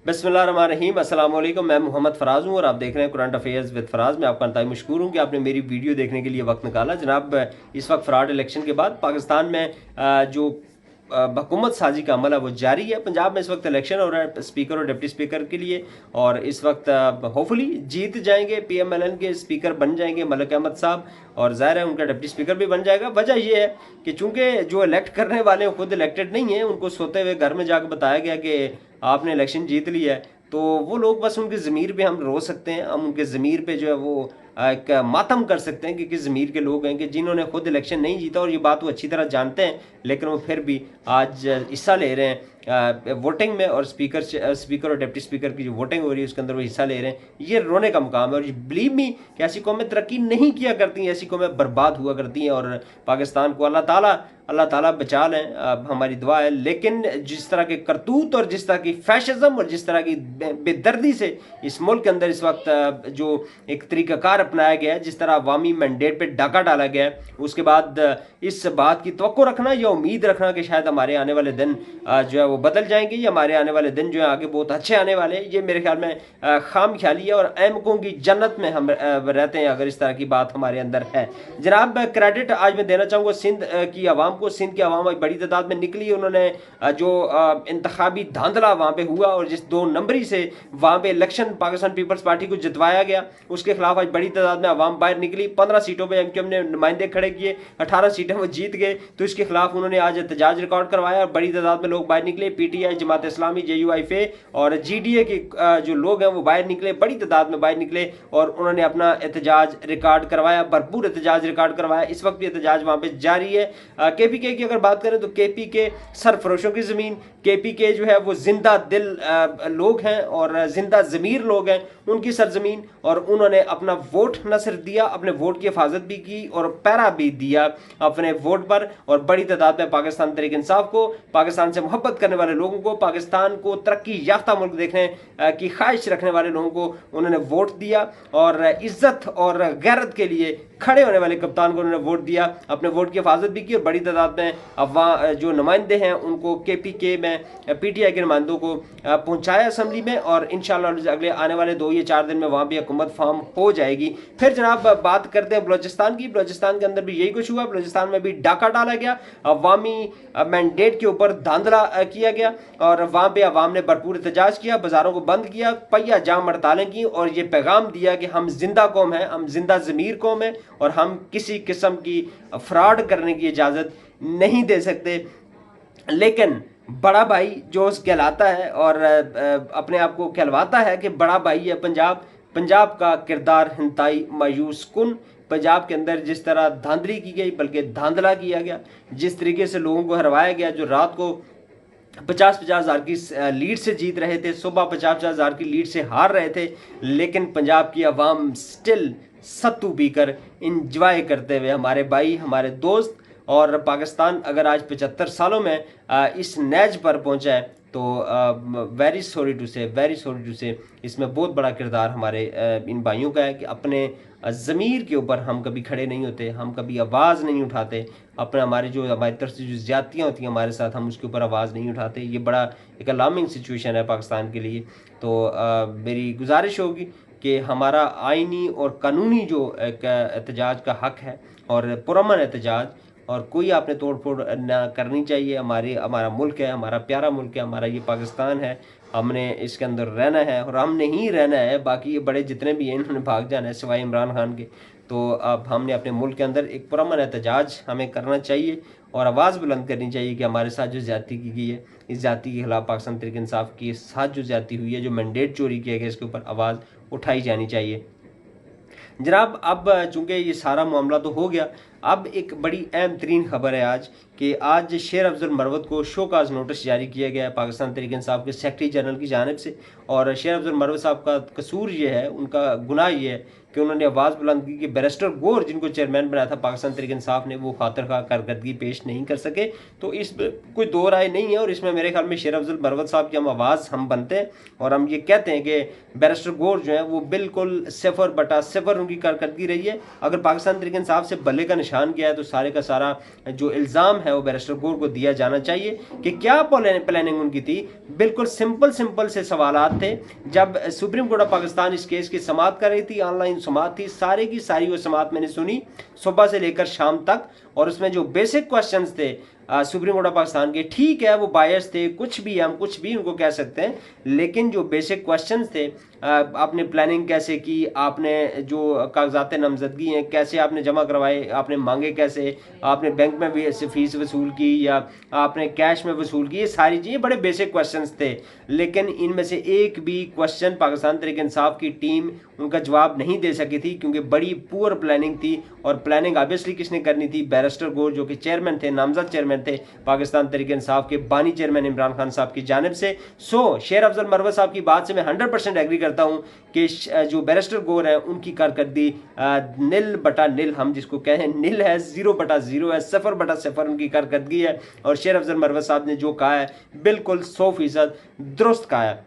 बिस्मिल्लाहिर्रहमानिर्रहीम। अस्सलाम वालेकुम। मैं मोहम्मद फराज हूँ और आप देख रहे हैं करंट अफेयर्स विद फराज। मैं आपका इंतहाई मशकूर हूँ कि आपने मेरी वीडियो देखने के लिए वक्त निकाला। जनाब, इस वक्त फ्रॉड इलेक्शन के बाद पाकिस्तान में जो हुकूमत साजी का अमल है वो जारी है। पंजाब में इस वक्त इलेक्शन हो रहा है स्पीकर और डिप्टी स्पीकर के लिए, और इस वक्त होपफुली जीत जाएंगे, PMLN के स्पीकर बन जाएंगे मलिक अहमद साहब, और ज़ाहिर है उनका डिप्टी स्पीकर भी बन जाएगा। वजह यह है कि चूंकि जो इलेक्ट करने वाले खुद इलेक्टेड नहीं है, उनको सोते हुए घर में जाकर बताया गया कि आपने इलेक्शन जीत लिया है, तो वो लोग बस उनकी ज़मीर पे हम रो सकते हैं, हम उनके ज़मीर पे जो है वो एक मातम कर सकते हैं कि किस ज़मीर के लोग हैं कि जिन्होंने खुद इलेक्शन नहीं जीता, और ये बात वो अच्छी तरह जानते हैं, लेकिन वो फिर भी आज हिस्सा ले रहे हैं वोटिंग में, और स्पीकर और डिप्टी स्पीकर की जो वोटिंग हो रही है उसके अंदर वो हिस्सा ले रहे हैं। ये रोने का मुकाम है। और बिलीव मी कि ऐसी कौमें तरक्की नहीं किया करती हैं, ऐसी कौमें बर्बाद हुआ करती हैं, और पाकिस्तान को अल्लाह ताला बचा लें, हमारी दुआ है। लेकिन जिस तरह के करतूत और जिस तरह की फैशिज्म और जिस तरह की बेदर्दी से इस मुल्क के अंदर इस वक्त जो एक तरीक़ाकार अपनाया गया है, जिस तरह अवामी मैंडेट पे डाका डाला गया है, उसके बाद इस बात की तवक्को रखना या उम्मीद रखना कि शायद हमारे आने वाले दिन जो है वो बदल जाएंगे, या हमारे आने वाले दिन जो है आगे बहुत अच्छे आने वाले हैं, ये मेरे ख्याल में खाम ख्याली है। और अहमकों की जन्नत में हम रहते हैं अगर इस तरह की बात हमारे अंदर है। जनाब, क्रेडिट आज मैं देना चाहूँगा सिंध की आवाम को। सिंध की आवाम बड़ी तादाद में निकली, उन्होंने जो इंतखाबी धांधला वहाँ पे हुआ और जिस 2 नंबरी से वहाँ पे इलेक्शन पाकिस्तान पीपल्स पार्टी को जितवाया गया, उसके खिलाफ आज बड़ी तादाद में आवाम बाहर निकली। 15 सीटों पे MQM ने नुमाइंदे खड़े किए, 18 सीटें वो जीत गए, तो इसके खिलाफ उन्होंने आज एहतजाज रिकॉर्ड करवाया और बड़ी तादाद में लोग बाहर निकले। PTI, जमात इस्लामी, JUIFA और GDA के जो लोग हैं वो बाहर निकले, बड़ी तादाद में बाहर निकले, और उन्होंने अपना एहतजाज रिकॉर्ड करवाया, भरपूर एहतजाज रिकॉर्ड करवाया। इस वक्त भी एहतजाज वहाँ पे जारी है। KPK की अगर बात करें तो KPK सरफरोशों की ज़मीन, KPK जो है वो जिंदा दिल लोग हैं और जिंदा ज़मीर लोग हैं, उनकी सरजमीन, और उन्होंने अपना वोट न सिर्फ दिया, अपने वोट की हिफाजत भी की और पैरा भी दिया अपने वोट पर। और बड़ी तादाद में पाकिस्तान तहरीक इंसाफ को, पाकिस्तान से मोहब्बत करने वाले लोगों को, पाकिस्तान को तरक्की याफ्ता मुल्क देखने की ख्वाहिश रखने वाले लोगों को उन्होंने वोट दिया, और इज्जत और गैरत के लिए खड़े होने वाले कप्तान को उन्होंने वोट दिया, अपने वोट की हिफाजत भी की, और बड़ी तादाद में अफवाह जो नुमाइंदे हैं उनको KPK में PTI के नुमाइंदों को पहुंचाया असम्बली में, और इंशाल्लाह अगले आने वाले 2 या 4 दिन में वहाँ भी हुकूमत फॉर्म हो जाएगी। फिर जनाब बात करते हैं बलोचिस्तान की। बलोचिस्तान के अंदर भी यही कुछ हुआ। बलोचिस्तान में भी डाका डाला गया, अवामी मैंडेट के ऊपर धांधला किया गया, और वहाँ पे अवाम ने भरपूर एहतजाज किया, बाजारों को बंद किया, पहिया जाम हड़तालें की, और ये पैगाम दिया कि हम जिंदा कौम है, हम जिंदा ज़मीर कौम है, और हम किसी किस्म की फ्रॉड करने की इजाज़त नहीं दे सकते। लेकिन बड़ा भाई जो कहलाता है और अपने आप को कहलवाता है कि बड़ा भाई है पंजाब का किरदार इंतहाई मायूस कुन। पंजाब के अंदर जिस तरह धांधली की गई, बल्कि धांधला किया गया, जिस तरीके से लोगों को हरवाया गया, जो रात को 50-50 हज़ार की लीड से जीत रहे थे, सुबह 50-50 हज़ार की लीड से हार रहे थे, लेकिन पंजाब की आवाम स्टिल सत्तू पीकर इंजॉय करते हुए हमारे भाई, हमारे दोस्त, और पाकिस्तान अगर आज 75 सालों में इस नैज पर पहुंचा है तो वेरी सॉरी टू से इसमें बहुत बड़ा किरदार हमारे इन भाइयों का है कि अपने ज़मीर के ऊपर हम कभी खड़े नहीं होते, हम कभी आवाज़ नहीं उठाते, अपने हमारी तरफ से जो ज़्यादतियाँ होती हैं हमारे साथ, हम उसके ऊपर आवाज़ नहीं उठाते। ये बड़ा एक अलार्मिंग सिचुएशन है पाकिस्तान के लिए। तो मेरी गुजारिश होगी कि हमारा आइनी और कानूनी जो एक एहतजाज का हक़ है, और पुरअमन एहतजाज, और कोई आपने तोड़ फोड़ ना करनी चाहिए। हमारा मुल्क है, हमारा प्यारा मुल्क है, हमारा ये पाकिस्तान है, हमने इसके अंदर रहना है और हमने ही रहना है। बाकी ये बड़े जितने भी हैं इन्होंने भाग जाना है सिवाय इमरान खान के। तो अब हमने अपने मुल्क के अंदर एक पुरअमन एहतजाज हमें करना चाहिए और आवाज़ बुलंद करनी चाहिए कि हमारे साथ जो ज़्यादती की गई है, इस ज़्यादती के खिलाफ पाकिस्तान तहरीक इंसाफ के साथ जो ज़्यादती हुई है, जो मैंडेट चोरी किया गया, इसके ऊपर आवाज़ उठाई जानी चाहिए। जनाब, अब चूँकि ये सारा मामला तो हो गया, अब एक बड़ी अहम तरीन खबर है आज कि आज शेर अफजल मरवत को शोकाज नोटिस जारी किया गया है पाकिस्तान तहरीक इंसाफ के सेक्रेटरी जनरल की जानिब से। और शेर अफजल मरवत साहब का कसूर ये है, उनका गुनाह ये है कि उन्होंने आवाज़ बुलंद की कि बैरिस्टर गौर जिनको चेयरमैन बनाया था पाकिस्तान तहरीक इंसाफ ने, वो खातिर खा कारकर्दगी पेश नहीं कर सके। तो इस कोई दो राय नहीं है, और इसमें मेरे ख्याल में शेर अफजल मरवत साहब की हम आवाज़ हम बनते हैं और हम ये कहते हैं कि बैरिस्टर गौर जो है वो बिल्कुल 0/0 उनकी कारकर्दगी रही है। अगर पाकिस्तान तहरीक इंसाफ से भले का निशान गया है तो सारे का सारा जो इल्ज़ाम है वो बैरिस्टर गौर को दिया जाना चाहिए कि क्या प्लानिंग उनकी थी। बिल्कुल सिंपल से सवालात थे। जब सुप्रीम कोर्ट ऑफ पाकिस्तान इस केस की समाअत कर रही थी, ऑनलाइन समाअत थी, सारी की सारी वो समाअत मैंने सुनी सुबह से लेकर शाम तक, और उसमें जो बेसिक क्वेश्चंस थे सुप्रीम कोर्ट ऑफ पाकिस्तान के, ठीक है वो बायस थे, कुछ भी हम कुछ भी उनको कह सकते हैं, लेकिन जो बेसिक क्वेश्चंस थे, आपने प्लानिंग कैसे की, आपने जो कागजात नामजदगी हैं कैसे आपने जमा करवाए, आपने मांगे कैसे, आपने बैंक में भी फीस वसूल की या आपने कैश में वसूल की, ये सारी चीज़ें बड़े बेसिक क्वेश्चंस थे। लेकिन इनमें से एक भी क्वेश्चन पाकिस्तान तहरीक इंसाफ की टीम उनका जवाब नहीं दे सकी थी, क्योंकि बड़ी पुअर प्लानिंग थी। और प्लानिंग ऑब्वियसली किसने करनी थी? बैरिस्टर गौर जो कि चेयरमैन थे, नामजद चेयरमैन थे पाकिस्तान तहरीक इंसाफ के, बानी चेयरमैन इमरान खान साहब की जानिब से। सो शेर अफजल मरवत साहब की बात से मैं 100% एग्री करता हूँ कि जो बैरिस्टर गौर है उनकी कारकर्दगी 0/0, हम जिसको कहें निल है, 0/0 है, 0/0 उनकी कारकर्दगी है। और शेर अफजल मरवत साहब ने जो कहा है बिल्कुल 100% दुरुस्त कहा है।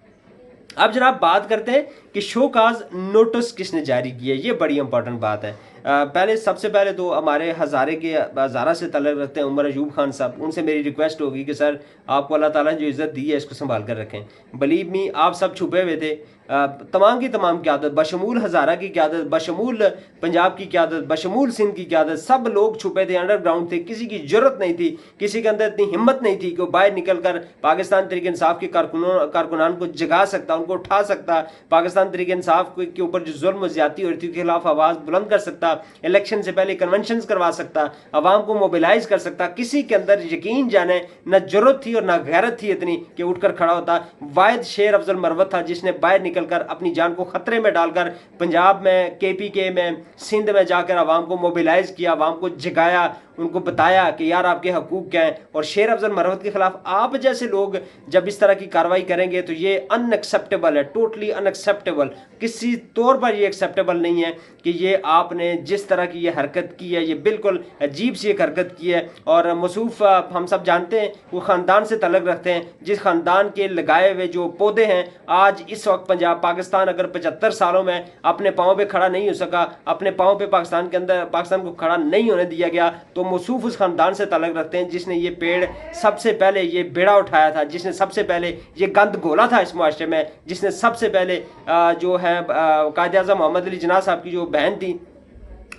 अब जनाब बात करते हैं कि शोकाज नोटिस किसने जारी किया, ये बड़ी इंपॉर्टेंट बात है। पहले सबसे पहले तो हमारे हज़ारा से तल्लुक़ रखते हैं उमर अयूब खान साहब, उनसे मेरी रिक्वेस्ट होगी कि सर आपको अल्लाह ताला ने जो इज़्ज़त दी है इसको संभाल कर रखें। बिलीव मी, आप सब छुपे हुए थे, तमाम की तमाम क़यादत, बशमूल हज़ारा की क़यादत, बशमूल पंजाब की क़यादत, बशमूल सिंध की क़यादत, सब लोग छुपे थे, अंडरग्राउंड थे, किसी की ज़रूरत नहीं थी, किसी के अंदर इतनी हिम्मत नहीं थी कि वो बाहर निकल कर पाकिस्तान तहरीक इंसाफ के कारकुनान को जगा सकता, उनको उठा सकता, पाकिस्तान तहरीक इंसाफ के ऊपर जो जुल्म ज़्यादती हो रही थी उसके खिलाफ आवाज़ बुलंद कर सकता, इलेक्शन से पहले कन्वेंशन करवा सकता, अवाम को मोबिलाइज कर सकता। किसी के अंदर यकीन जाने न जरूरत थी और न गैरत थी इतनी कि उठकर खड़ा होता। वाहिद शेर अफजल मरवत था जिसने बाहर निकलकर अपनी जान को खतरे में डालकर पंजाब में, KPK में, सिंध में जाकर अवाम को मोबिलाइज किया, अवाम को जगाया, उनको बताया कि यार आपके हकूक क्या हैं। और शेर अफजल मरवत के खिलाफ आप जैसे लोग जब इस तरह की कार्रवाई करेंगे तो ये अनएक्सेप्टेबल है, टोटली अनएक्सेप्टेबल, किसी तौर पर ये एक्सेप्टेबल नहीं है कि ये आपने जिस तरह की ये हरकत की है, ये बिल्कुल अजीब सी एक हरकत की है। और मसूफ हम सब जानते हैं वो ख़ानदान से तल्लुक़ रखते हैं, जिस ख़ानदान के लगाए हुए जो पौधे हैं, आज इस वक्त पाकिस्तान अगर 75 सालों में अपने पाँव पे खड़ा नहीं हो सका, अपने पाँव पे पाकिस्तान के अंदर पाकिस्तान को खड़ा नहीं होने दिया गया, तो मसूफ उस ख़ानदान से तल्लुक़ रखते हैं जिसने ये पेड़ सबसे पहले ये बेड़ा उठाया था, जिसने सबसे पहले ये गंद घोला था इस मुआशरे में, जिसने सबसे पहले जो है कायद-ए-आज़म मोहम्मद अली जिन्ना साहब की जो बहन थी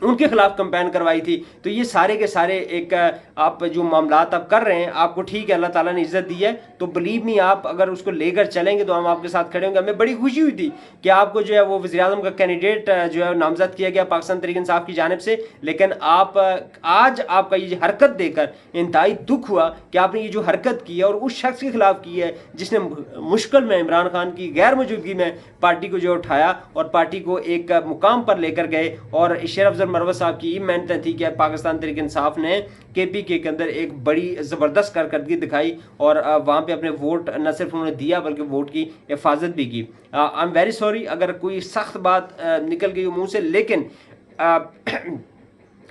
उनके खिलाफ कंपेन करवाई थी। तो ये सारे के सारे एक आप जो मामलात आप कर रहे हैं, आपको ठीक है अल्लाह ताला ने इज्जत दी है, तो बिलीव मी आप अगर उसको लेकर चलेंगे तो हम आपके साथ खड़े होंगे। हमें बड़ी खुशी हुई थी कि आपको जो है वो वज़ीर आज़म का कैंडिडेट जो है नामजद किया गया पाकिस्तान तहरीक इंसाफ की जानिब से, लेकिन आप आज आपका ये हरकत देखकर इंतहाई दुख हुआ कि आपने ये जो हरकत की है और उस शख्स के खिलाफ की है जिसने मुश्किल में इमरान खान की गैर मौजूदगी में पार्टी को जो उठाया और पार्टी को एक मुकाम पर लेकर गए। और शेर अफजल मरवत साहब की ये मेहनत थी कि पाकिस्तान तहरीक इंसाफ ने KPK के अंदर एक बड़ी ज़बरदस्त कारकर्दगी दिखाई और वहाँ पे अपने वोट न सिर्फ उन्होंने दिया बल्कि वोट की हिफाजत भी की। आई एम वेरी सॉरी अगर कोई सख्त बात निकल गई मुँह से, लेकिन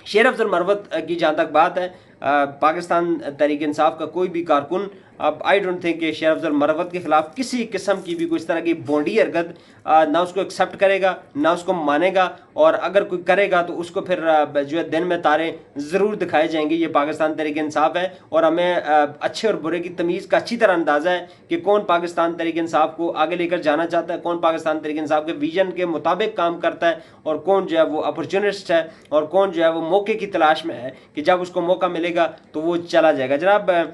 शेर अफजल मरवत की जहाँ तक बात है, पाकिस्तान तहरीक इंसाफ का कोई भी कारकुन, अब आई डोंट थिंक कि शेर अफजल मरवत के खिलाफ किसी किस्म की भी कोई इस तरह की बोंडी हरकत ना उसको एक्सेप्ट करेगा ना उसको मानेगा, और अगर कोई करेगा तो उसको फिर जो है दिन में तारे ज़रूर दिखाए जाएंगे। ये पाकिस्तान तहरीक इंसाफ है और हमें अच्छे और बुरे की तमीज़ का अच्छी तरह अंदाज़ा है कि कौन पाकिस्तान तहरीक इंसाफ को आगे लेकर जाना चाहता है, कौन पाकिस्तान तहरीक इंसाफ के विजन के मुताबिक काम करता है, और कौन जो है वो अपॉर्चुनिस्ट है, और कौन जो है वो मौके की तलाश में है कि जब उसको मौका मिलेगा तो वो चला जाएगा। जनाब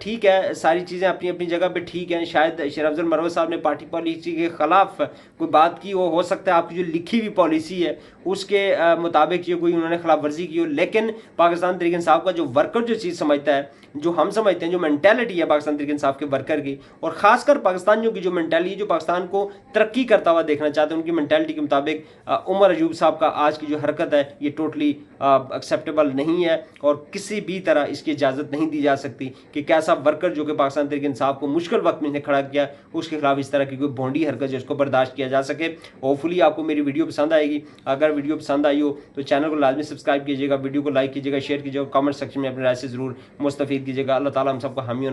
ठीक है, सारी चीज़ें अपनी अपनी जगह पे ठीक हैं। शायद शेर अफजल मरवत साहब ने पार्टी पॉलिसी के ख़िलाफ़ कोई बात की हो सकता है आपकी जो लिखी हुई पॉलिसी है उसके मुताबिक ये कोई उन्होंने खिलाफ वर्जी की हो, लेकिन पाकिस्तान तहरीक इंसाफ का जो वर्कर जो चीज़ समझता है, जो हम समझते हैं, जो मेंटालिटी है पाकिस्तान तहरीक इंसाफ के वर्कर की, और ख़ासकर पाकिस्तानियों की जो मेंटालिटी जो पाकिस्तान को तरक्की करता हुआ देखना चाहते हैं, उनकी मेंटालिटी के मुताबिक उमर अयूब साहब का आज की जो हरकत है ये टोटली एक्सेप्टेबल नहीं है और किसी भी तरह इसकी इजाज़त नहीं दी जा सकती कि कैसा वर्कर जो कि कि पाकिस्तान तहरीक इंसाफ को मुश्किल वक्त में इन्हें खड़ा किया, उसके खिलाफ इस तरह की कोई भोंडी हरकत जो इसको बर्दाश्त किया जा सके। होपफुली आपको मेरी वीडियो पसंद आएगी। अगर वीडियो पसंद आई हो तो चैनल को लाजमी सब्सक्राइब कीजिएगा, वीडियो को लाइक कीजिएगा, शेयर कीजिएगा, कमेंट सेक्शन में अपनी राय से ज़रूर मुस्तफ़ीद कीजिएगा। अल्लाह ताला हम सबको हामी और